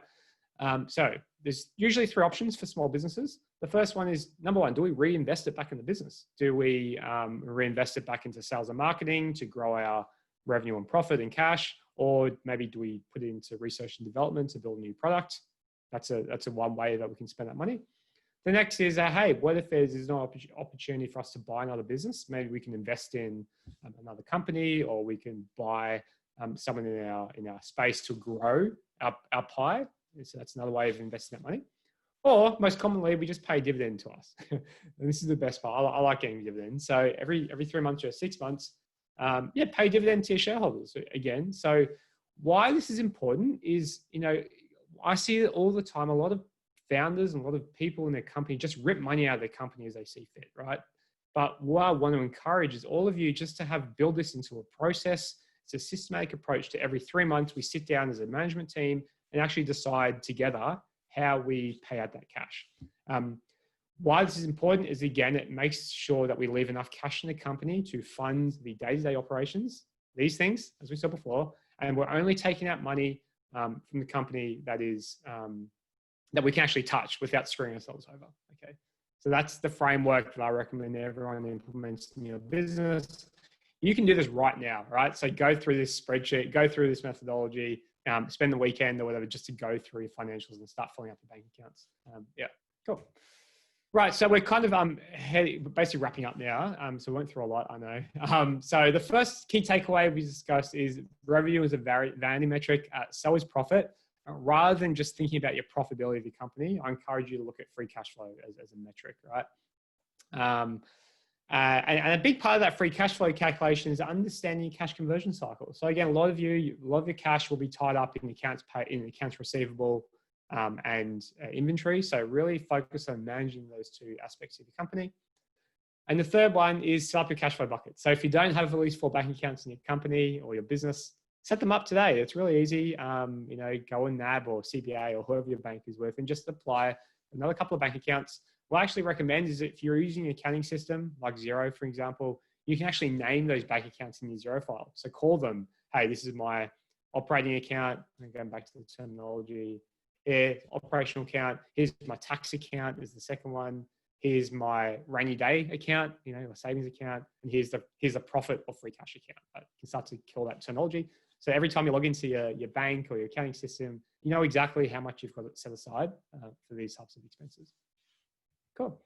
So there's usually 3 options for small businesses. The first one is, number one, do we reinvest it back in the business? Do we reinvest it back into sales and marketing to grow our revenue and profit and cash? Or maybe do we put it into research and development to build a new product? That's a one way that we can spend that money. The next is, hey, what if there's no opportunity for us to buy another business? Maybe we can invest in another company, or we can buy someone in our space to grow our pie. So that's another way of investing that money. Or most commonly, we just pay a dividend to us. And this is the best part. I like getting dividends. So every 3 months or 6 months, pay dividend to your shareholders again. So why this is important is, I see it all the time. A lot of founders and a lot of people in their company just rip money out of their company as they see fit, right? But what I want to encourage is all of you just to build this into a process. It's a systematic approach to every 3 months, we sit down as a management team and actually decide together how we pay out that cash. Why this is important is, again, it makes sure that we leave enough cash in the company to fund the day-to-day operations, these things, as we said before, and we're only taking out money from the company that is that we can actually touch without screwing ourselves over. Okay, so that's the framework that I recommend everyone implements in your business. you can do this right now, right? So go through this spreadsheet, go through this methodology, spend the weekend or whatever just to go through your financials and start filling up your bank accounts. Yeah, cool. Right, so we're kind of basically wrapping up now. So we went through a lot, I know. So the first key takeaway we discussed is revenue is a vanity metric, so is profit. Rather than just thinking about your profitability of your company, I encourage you to look at free cash flow as a metric, right? And a big part of that free cash flow calculation is understanding cash conversion cycle. So again, a lot of your cash will be tied up in accounts receivable and inventory. So really focus on managing those two aspects of your company. And the third one is set up your cash flow bucket. So if you don't have at least 4 bank accounts in your company or your business, set them up today. It's really easy. Go on NAB or CBA or whoever your bank is with and just apply another couple of bank accounts. What I actually recommend is if you're using an accounting system like Xero, for example, you can actually name those bank accounts in your Xero file. So call them, hey, this is my operating account. I'm going back to the terminology here, operational account. Here's my tax account is the second one. Here's my rainy day account, a savings account. And here's the profit or free cash account. You can start to kill that terminology. So every time you log into your bank or your accounting system, you know exactly how much you've got set aside for these types of expenses. Cool.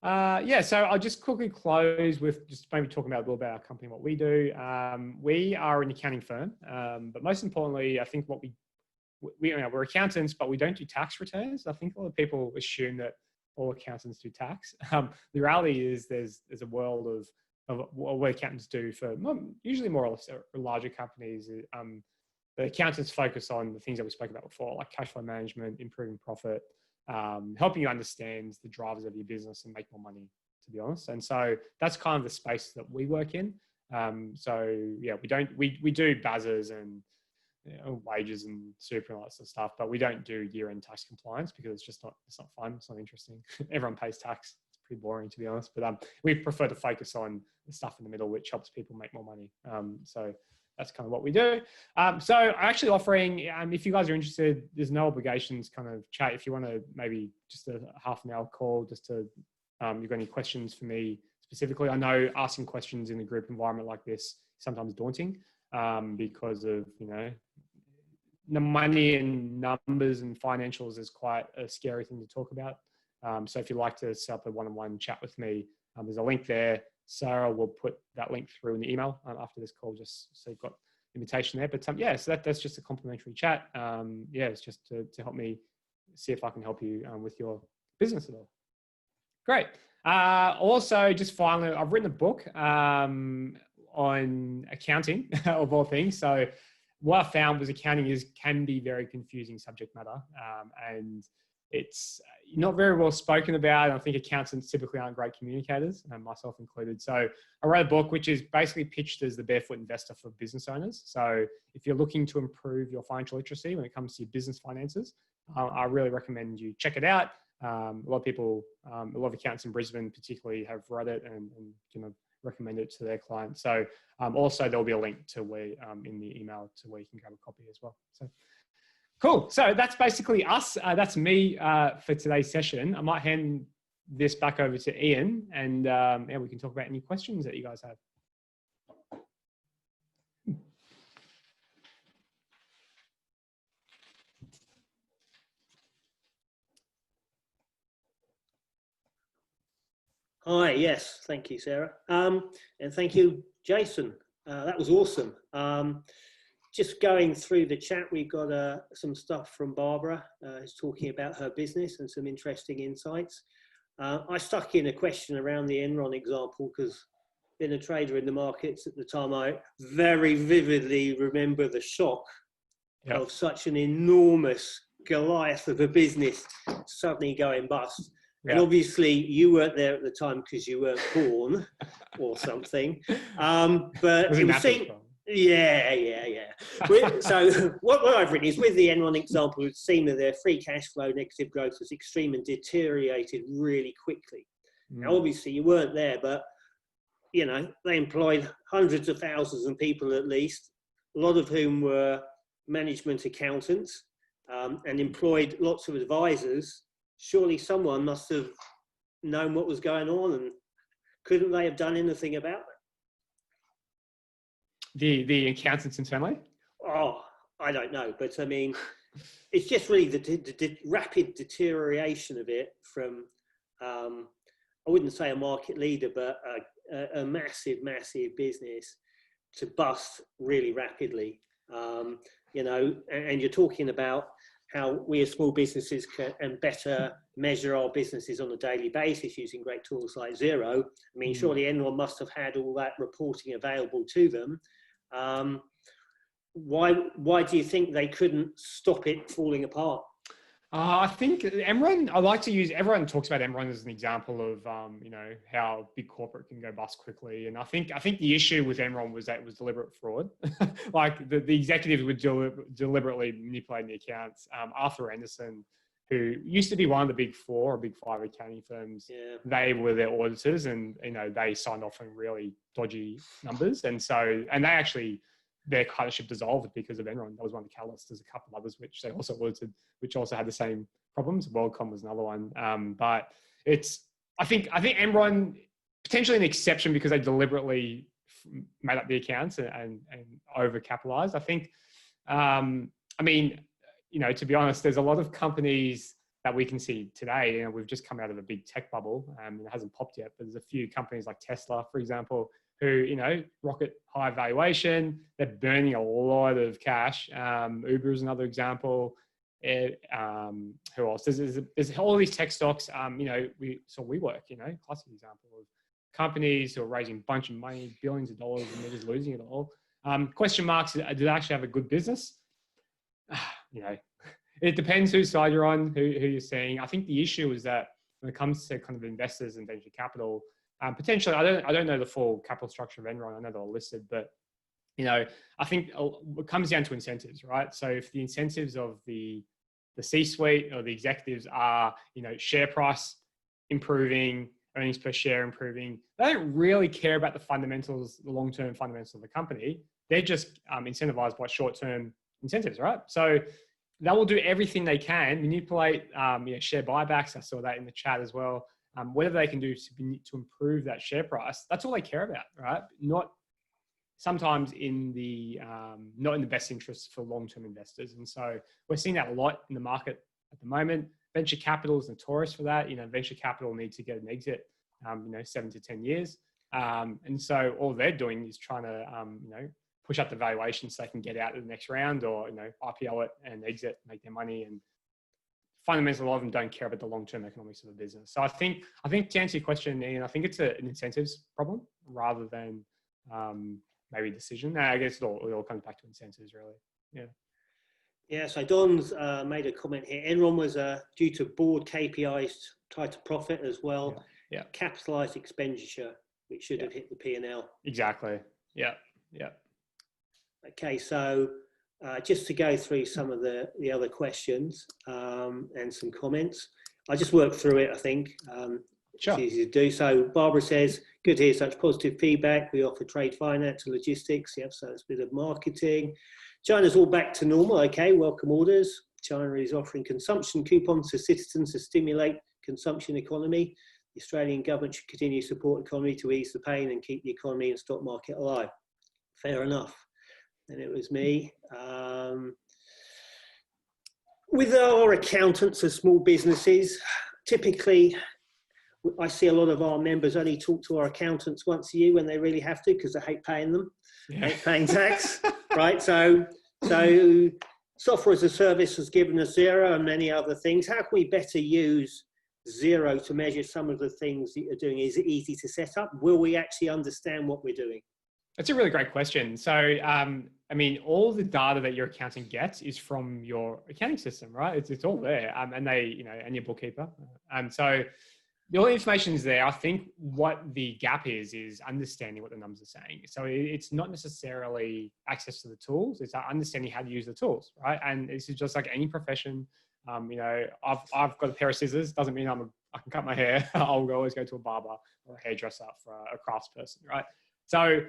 So I'll just quickly close with just maybe talking about a little about our company, what we do. We are an accounting firm, but most importantly, I think we're accountants, but we don't do tax returns. I think a lot of people assume that all accountants do tax. The reality is there's a world of what accountants do for usually more or less larger companies. The accountants focus on the things that we spoke about before, like cash flow management, improving profit, helping you understand the drivers of your business and make more money, to be honest. And so that's kind of the space that we work in. We do buzzers and wages and super and all that sort of stuff, but we don't do year-end tax compliance because it's not fun. It's not interesting. Everyone pays tax. It's pretty boring, to be honest. But we prefer to focus on the stuff in the middle, which helps people make more money. So that's kind of what we do. So I'm actually offering, if you guys are interested, there's no obligations kind of chat. If you want to maybe just a half an hour call, just to, you've got any questions for me specifically. I know asking questions in a group environment like this is sometimes daunting because of, the money and numbers and financials is quite a scary thing to talk about. So if you'd like to set up a one-on-one chat with me, there's a link there. Sarah will put that link through in the email after this call, just so you've got invitation there. But so that's just a complimentary chat. It's just to help me see if I can help you with your business at all. Great. Also, just finally, I've written a book on accounting of all things. So what I found was accounting can be very confusing subject matter, and it's not very well spoken about. I think accountants typically aren't great communicators, myself included. So I wrote a book which is basically pitched as the barefoot investor for business owners. So if you're looking to improve your financial literacy when it comes to your business finances, I really recommend you check it out. A lot of people, a lot of accountants in Brisbane particularly have read it and recommend it to their clients. So also there'll be a link to where in the email to where you can grab a copy as well. So cool. So that's basically us. That's me for today's session. I might hand this back over to Ian and we can talk about any questions that you guys have. Hi, yes, thank you, Sarah. And thank you, Jason. That was awesome. Just going through the chat, we got some stuff from Barbara who's talking about her business and some interesting insights. I stuck in a question around the Enron example because being a trader in the markets at the time, I very vividly remember the shock of such an enormous Goliath of a business suddenly going bust. And obviously you weren't there at the time because you weren't born or something. But it was seen, So what I've written is with the Enron example, it's seen that their free cash flow negative growth was extreme and deteriorated really quickly. Now, obviously you weren't there, but they employed hundreds of thousands of people at least, a lot of whom were management accountants and employed lots of advisors. Surely someone must have known what was going on, and couldn't they have done anything about it? The accountants internally? Oh, I don't know, but I mean, it's just really the rapid deterioration of it from, I wouldn't say a market leader, but a massive, massive business to bust really rapidly. You know, and you're talking about how we as small businesses can better measure our businesses on a daily basis using great tools like Xero. I mean, surely Enron must have had all that reporting available to them. Why do you think they couldn't stop it falling apart? I think Enron, I like to use, everyone talks about Enron as an example of, you know, how big corporate can go bust quickly. And I think the issue with Enron was that it was deliberate fraud. Like the executives were deliberately manipulating the accounts. Arthur Anderson, who used to be one of the big four or big five accounting firms, they were their auditors, and, you know, they signed off on really dodgy numbers. And they actually, their partnership dissolved because of Enron. That was one of the catalysts. There's a couple of others which they also audited, which also had the same problems. WorldCom was another one. But I think Enron, potentially an exception because they deliberately made up the accounts and overcapitalized. I think, I mean, you know, to be honest, there's a lot of companies that we can see today. You know, we've just come out of a big tech bubble. It hasn't popped yet, but there's a few companies like Tesla, for example, who, you know, rocket high valuation. They're burning a lot of cash. Uber is another example. Who else? There's all these tech stocks. You know, WeWork, you know, classic example of companies who are raising a bunch of money, billions of dollars, and they're just losing it all. Question marks, do they actually have a good business? You know, it depends whose side you're on, who you're seeing. I think the issue is that when it comes to kind of investors and venture capital, potentially, I don't know the full capital structure of Enron. I know they're all listed, but, you know, I think it comes down to incentives, right? So if the incentives of the C-suite or the executives are, you know, share price improving, earnings per share improving, they don't really care about the fundamentals, the long-term fundamentals of the company. They're just incentivized by short-term incentives, right? So they will do everything they can, manipulate, you know, share buybacks. I saw that in the chat as well. Whatever they can do to improve that share price, that's all they care about, right? Not sometimes not in the best interests for long-term investors. And so we're seeing that a lot in the market at the moment. Venture capital is notorious for that. You know, venture capital needs to get an exit, you know, 7 to 10 years. And so all they're doing is trying to, you know, push up the valuation so they can get out of the next round, or, you know, IPO it and exit, make their money. And fundamentally, a lot of them don't care about the long-term economics of a business. So I think to answer your question, Ian, I think it's an incentives problem rather than maybe a decision. I guess it all comes back to incentives, really. Yeah. Yeah. So Don's made a comment here. Enron was due to board KPIs tied to profit as well. Yeah. Capitalized expenditure, which should have hit the P&L. Exactly. Yeah. Okay. So just to go through some of the other questions and some comments, I just worked through it, I think. Sure. It's easy to do. So Barbara says, good to hear such positive feedback. We offer trade finance and logistics. Yep, so it's a bit of marketing. China's all back to normal. Okay, welcome orders. China is offering consumption coupons to citizens to stimulate consumption economy. The Australian government should continue to support economy to ease the pain and keep the economy and stock market alive. Fair enough. And it was me. With our accountants of small businesses, typically I see a lot of our members only talk to our accountants once a year when they really have to, because they hate paying them, hate paying tax, right? So software as a service has given us Xero and many other things. How can we better use Xero to measure some of the things that you're doing? Is it easy to set up? Will we actually understand what we're doing? That's a really great question. So, I mean, all the data that your accountant gets is from your accounting system, right? It's all there, and they, you know, and your bookkeeper. And so all the information is there. I think what the gap is understanding what the numbers are saying. So it's not necessarily access to the tools. It's understanding how to use the tools, right? And this is just like any profession. You know, I've got a pair of scissors. Doesn't mean I can cut my hair. I'll always go to a barber or a hairdresser for a craftsperson, right? So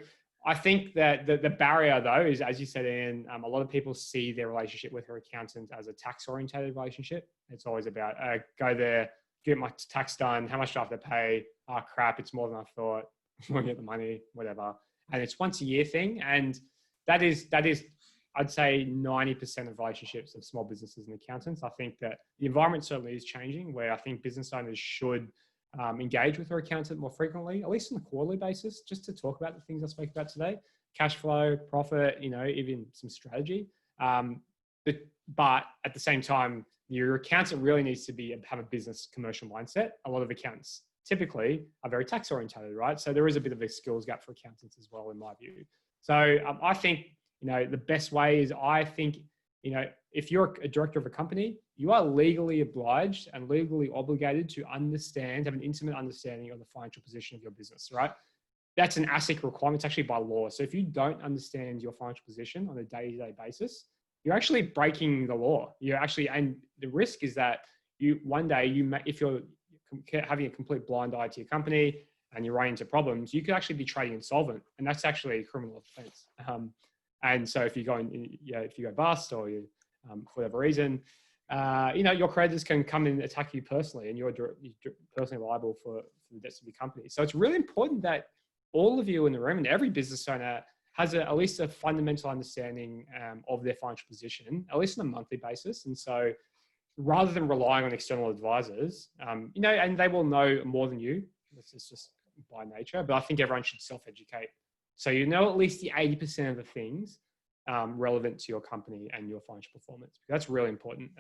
I think that the barrier, though, is, as you said, Ian, a lot of people see their relationship with their accountant as a tax-orientated relationship. It's always about, go there, get my tax done, how much do I have to pay? Oh, crap, it's more than I thought. I want to get the money, whatever. And it's once a year thing. And that is, I'd say 90% of relationships of small businesses and accountants. I think that the environment certainly is changing, where I think business owners should engage with their accountant more frequently, at least on a quarterly basis, just to talk about the things I spoke about today: cash flow, profit, even some strategy. But at the same time, your accountant really needs to have a business commercial mindset. A lot of accountants typically are very tax oriented, right? So there is a bit of a skills gap for accountants as well, in my view. So I think, the best way is, I think, if you're a director of a company, you are legally obliged and legally obligated to have an intimate understanding of the financial position of your business, right? That's an ASIC requirement. It's actually by law. So if you don't understand your financial position on a day-to-day basis, you're actually breaking the law. And the risk is that one day if you're having a complete blind eye to your company and you run into problems, you could actually be trading insolvent, and that's actually a criminal offense. And so if you go bust, or for whatever reason, your creditors can come and attack you personally, and you're personally liable for the debts of your company. So it's really important that all of you in the room, and every business owner, has at least a fundamental understanding of their financial position, at least on a monthly basis. And so rather than relying on external advisors, and they will know more than you, this is just by nature, but I think everyone should self-educate. So at least the 80% of the things relevant to your company and your financial performance. That's really important.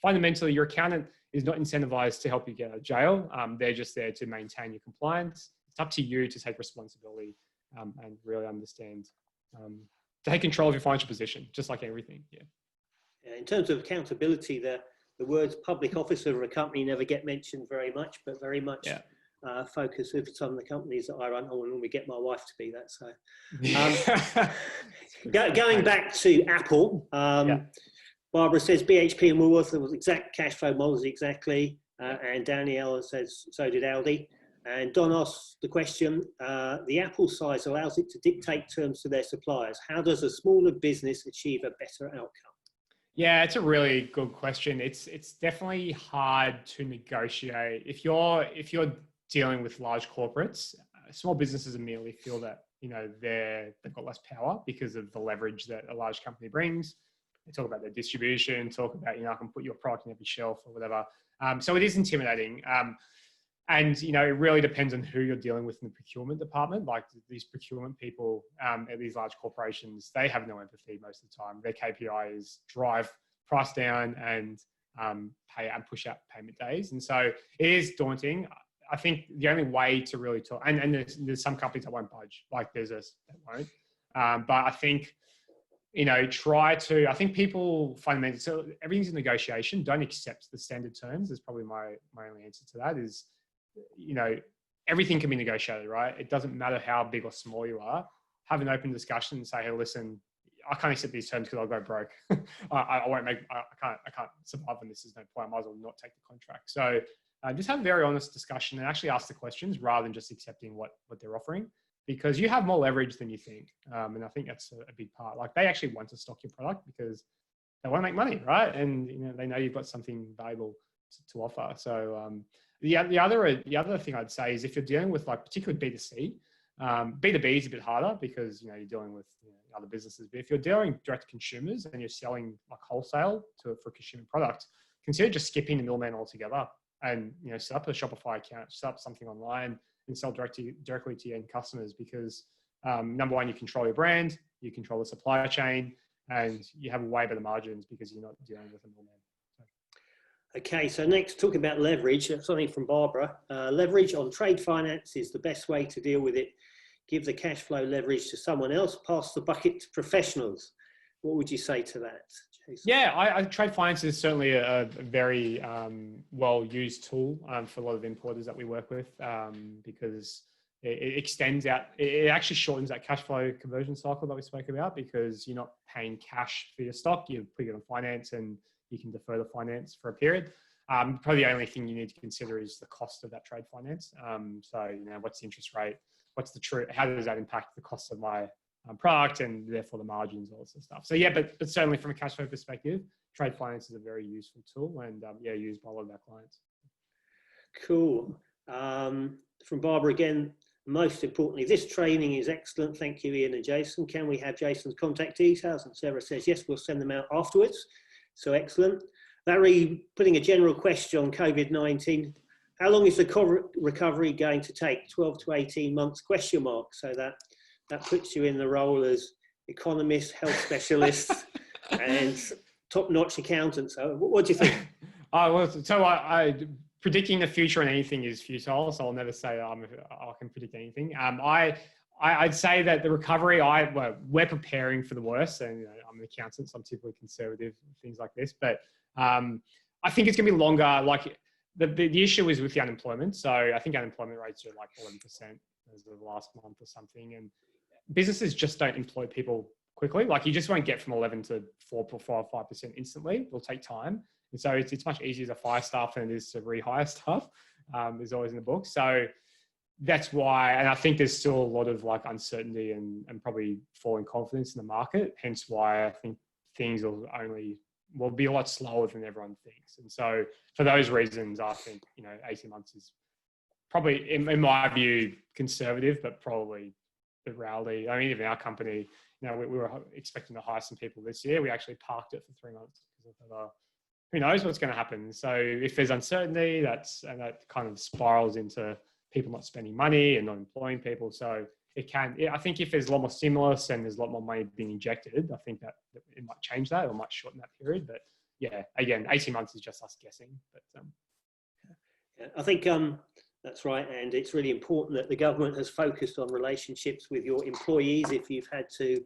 Fundamentally, your accountant is not incentivized to help you get out of jail. They're just there to maintain your compliance. It's up to you to take responsibility and really understand, to take control of your financial position, just like everything. Yeah. In terms of accountability, the words public officer of a company never get mentioned very much, but very much focus with some of the companies that I run. I want to get my wife to be that. So going back to Apple, Barbara says BHP and Woolworths, there was exact cash flow models exactly. And Danielle says, so did Aldi. And Don asks the question, the Apple size allows it to dictate terms to their suppliers. How does a smaller business achieve a better outcome? Yeah, it's a really good question. It's definitely hard to negotiate. If you're dealing with large corporates, small businesses immediately feel that, they've got less power because of the leverage that a large company brings. They talk about their distribution, talk about, I can put your product on every shelf or whatever. So it is intimidating. And, it really depends on who you're dealing with in the procurement department. Like these procurement people at these large corporations, they have no empathy most of the time. Their KPI is drive price down and pay and push out payment days. And so it is daunting. I think the only way to really talk, and there's some companies that won't budge, like there's us that won't. But I think, I think people fundamentally, so everything's a negotiation. Don't accept the standard terms is probably my only answer to that is, everything can be negotiated, right? It doesn't matter how big or small you are. Have an open discussion and say, hey, listen, I can't accept these terms because I'll go broke. I can't survive on this. There's no point. I might as well not take the contract. So just have a very honest discussion and actually ask the questions rather than just accepting what they're offering, because you have more leverage than you think. And I think that's a big part. Like they actually want to stock your product because they want to make money, right? And they know you've got something valuable to offer. So the other thing I'd say is if you're dealing with like particularly B2C, B2B is a bit harder because you're dealing with other businesses. But if you're dealing direct to consumers and you're selling like wholesale for consumer product, consider just skipping the middleman altogether and set up a Shopify account, set up something online and sell directly to your end customers. Because number one, you control your brand, you control the supply chain, and you have way better margins because you're not dealing with a middleman. Okay, so next, talking about leverage, something from Barbara. Leverage on trade finance is the best way to deal with it. Give the cash flow leverage to someone else, pass the bucket to professionals. What would you say to that, Jason? Yeah, trade finance is certainly a very well-used tool for a lot of importers that we work with because it extends out, it actually shortens that cash flow conversion cycle that we spoke about because you're not paying cash for your stock, you're putting it on finance and you can defer the finance for a period. Probably the only thing you need to consider is the cost of that trade finance. So, what's the interest rate? How does that impact the cost of my product and therefore the margins, all this sort of stuff. So yeah, but certainly from a cash flow perspective, trade finance is a very useful tool and used by a lot of our clients. Cool. From Barbara again, Most importantly, this training is excellent. Thank you, Ian and Jason. Can we have Jason's contact details? And Sarah says, yes, we'll send them out afterwards. So excellent. Larry, putting a general question on COVID-19, how long is the recovery going to take? 12 to 18 months, question mark. So that puts you in the role as economist, health specialist, and top-notch accountant. So what do you think? I predicting the future on anything is futile, so I'll never say I can predict anything. I'd say that the recovery, we're preparing for the worst, and I'm an accountant, so I'm typically conservative in things like this. But I think it's going to be longer. Like the issue is with the unemployment. So I think unemployment rates are like 11% as of the last month or something, and businesses just don't employ people quickly. Like you just won't get from 11 to 4 or 5% instantly. It'll take time. And so it's much easier to fire staff than it is to rehire staff. There's always in the book. So that's why, and I think there's still a lot of like uncertainty and probably falling confidence in the market. Hence why I think things will be a lot slower than everyone thinks. And so for those reasons, I think, 18 months is probably, in my view, conservative, but probably the reality. I mean, even our company, we were expecting to hire some people this year. We actually parked it for 3 months because of who knows what's going to happen. So if there's uncertainty, that kind of spirals into people not spending money and not employing people. So I think if there's a lot more stimulus and there's a lot more money being injected, I think that it might change that or might shorten that period. But yeah, again, 18 months is just us guessing. But yeah, I think that's right. And it's really important that the government has focused on relationships with your employees if you've had to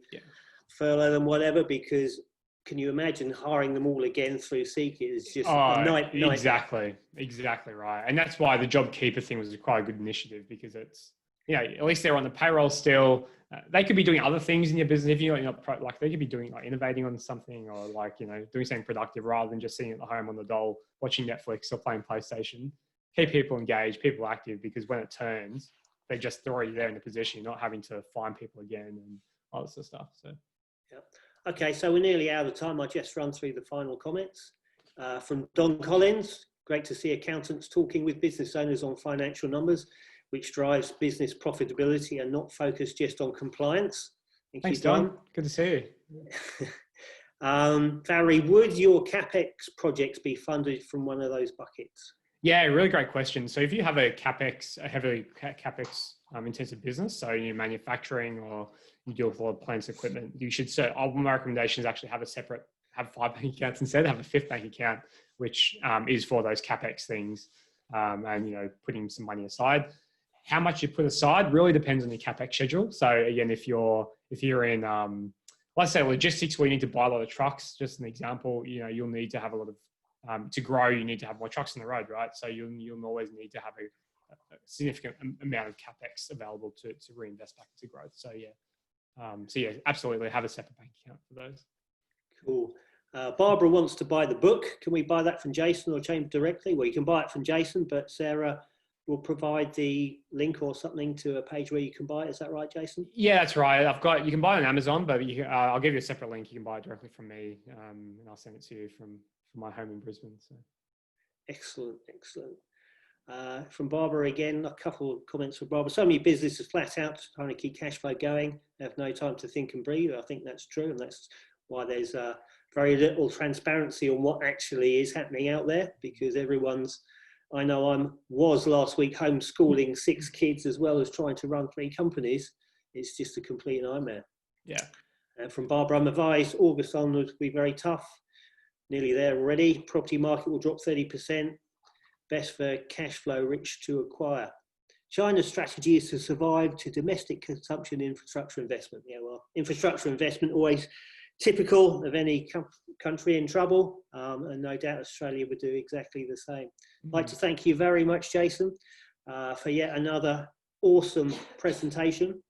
furlough them, whatever, because can you imagine hiring them all again through Seek? It's just a nightmare. Exactly right. And that's why the JobKeeper thing was quite a good initiative, because it's, at least they're on the payroll still. They could be doing other things in your business if you're not like they could be doing like innovating on something or like, doing something productive rather than just sitting at the home on the dole, watching Netflix or playing PlayStation. Keep people engaged, people active, because when it turns, they're already there in the position. You're not having to find people again and all this sort of stuff. So, yeah. Okay, so we're nearly out of time. I'll just run through the final comments. From Don Collins, great to see accountants talking with business owners on financial numbers, which drives business profitability and not focused just on compliance. Thanks, Don. Good to see you. Barry, would your CapEx projects be funded from one of those buckets? Yeah, really great question. So if you have a heavily CapEx intensive business, so you're manufacturing or you deal with a lot of plants equipment, you should my recommendation is actually have 5 bank accounts instead, have a 5th bank account, which is for those CapEx things, and putting some money aside. How much you put aside really depends on your CapEx schedule. So again, if you're in let's say logistics where you need to buy a lot of trucks, just an example, you'll need to have a lot of to grow, you need to have more trucks on the road, right? So you'll always need to have a significant amount of CapEx available to reinvest back into growth. So yeah, absolutely have a separate bank account for those. Cool. Barbara wants to buy the book. Can we buy that from Jason or James directly? Well, you can buy it from Jason, but Sarah will provide the link or something to a page where you can buy it. Is that right, Jason? Yeah, that's right. You can buy it on Amazon, but I'll give you a separate link. You can buy it directly from me, and I'll send it to you from my home in Brisbane. So. Excellent. From Barbara again, a couple of comments from Barbara. So many businesses flat out trying to keep cash flow going, have no time to think and breathe. I think that's true, and that's why there's very little transparency on what actually is happening out there, because I know I was last week homeschooling 6 kids as well as trying to run 3 companies. It's just a complete nightmare. Yeah. From Barbara, I'm advised August onwards will be very tough. Nearly there already. Property market will drop 30%. Best for cash flow rich to acquire. China's strategy is to survive to domestic consumption infrastructure investment. Yeah, well, infrastructure investment always typical of any country in trouble, and no doubt Australia would do exactly the same. I'd like to thank you very much, Jason, for yet another awesome presentation.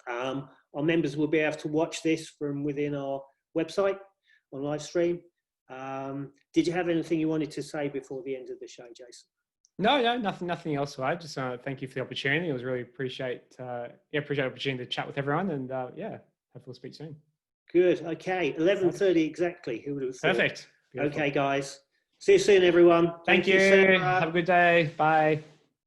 Our members will be able to watch this from within our website on live stream. Did you have anything you wanted to say before the end of the show, Jason? No, nothing else. I just thank you for the opportunity. It was really appreciate the opportunity to chat with everyone, and hopefully we'll speak soon. Good. Okay, 11:30 exactly. Who would have thought? Perfect. Beautiful. Okay, guys. See you soon, everyone. Thank you. Have a good day. Bye.